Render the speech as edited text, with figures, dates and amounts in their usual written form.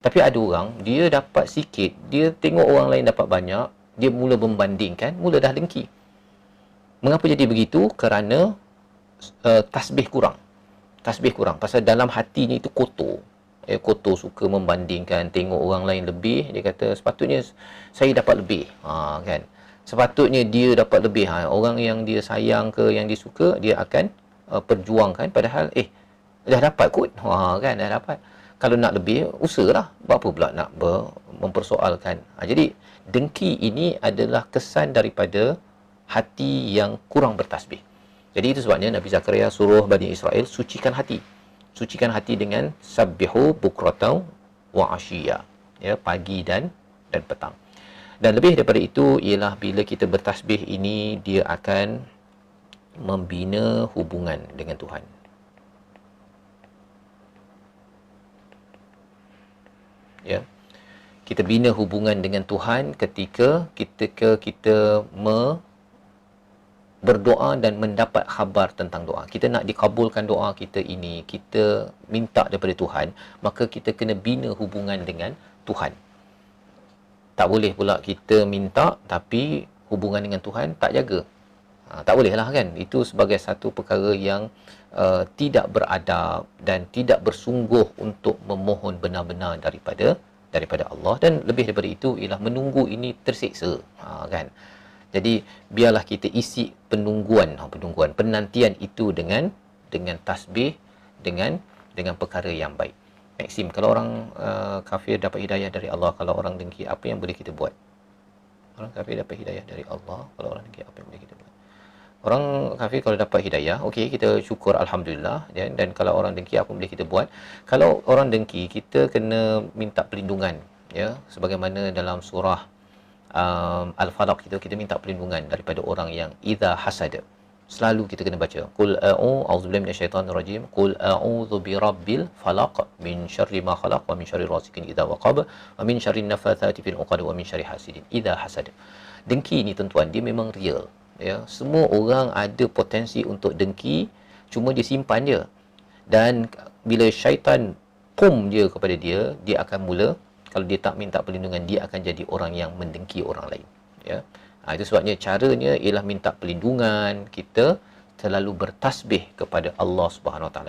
Tapi ada orang, dia dapat sikit, dia tengok orang lain dapat banyak, dia mula membandingkan, mula dah dengki. Mengapa jadi begitu? Kerana tasbih kurang. Tasbih kurang. Pasal dalam hatinya itu kotor. Kotor, suka membandingkan, tengok orang lain lebih, dia kata sepatutnya saya dapat lebih. Kan? Sepatutnya dia dapat lebih. Orang yang dia sayang ke, yang dia suka, dia akan perjuangkan, padahal dah dapat kot. Kan, dah dapat. Kalau nak lebih, usahalah. Apa pula nak mempersoalkan. Jadi dengki ini adalah kesan daripada hati yang kurang bertasbih. Jadi itu sebabnya Nabi Zakaria suruh Bani Israel sucikan hati. Sucikan hati dengan sabbihu bukratan wa ashiya. Ya, pagi dan petang. Dan lebih daripada itu ialah bila kita bertasbih ini, dia akan membina hubungan dengan Tuhan. Ya. Kita bina hubungan dengan Tuhan ketika kita berdoa dan mendapat khabar tentang doa. Kita nak dikabulkan doa kita ini, kita minta daripada Tuhan, maka kita kena bina hubungan dengan Tuhan. Tak boleh pula kita minta tapi hubungan dengan Tuhan tak jaga. Tak boleh lah kan. Itu sebagai satu perkara yang tidak beradab dan tidak bersungguh untuk memohon benar-benar daripada Allah. Dan lebih daripada itu ialah menunggu ini tersiksa. Kan. Jadi biarlah kita isi penantian itu dengan tasbih, dengan perkara yang baik. Maxim, kalau orang kafir dapat hidayah dari Allah, kalau orang dengki, apa yang boleh kita buat? Orang kafir dapat hidayah dari Allah, kalau orang dengki, apa yang boleh kita buat? Orang kafir kalau dapat hidayah, okey, kita syukur alhamdulillah, ya. Dan kalau orang dengki, apa boleh kita buat? Kalau orang dengki, kita kena minta perlindungan, ya, sebagaimana dalam surah Al-Falaq kita minta perlindungan daripada orang yang idza hasada. Selalu kita kena baca qul a'udzubillahi minasyaitonir rajim, qul a'udzu birabbil falaq min syarri ma khalaq wa min syarri ghasiqin idza waqab wa min syarri naffatsati fil 'uqad wa min syarri hasidin idza hasad. Dengki ni tuan-tuan, dia memang real, ya. Semua orang ada potensi untuk dengki, cuma dia simpan je. Dan bila syaitan pom je kepada dia, dia akan mula, kalau dia tak minta perlindungan, dia akan jadi orang yang mendengki orang lain, ya. Itu sebabnya caranya ialah minta perlindungan, kita selalu bertasbih kepada Allah Subhanahu Wa Taala.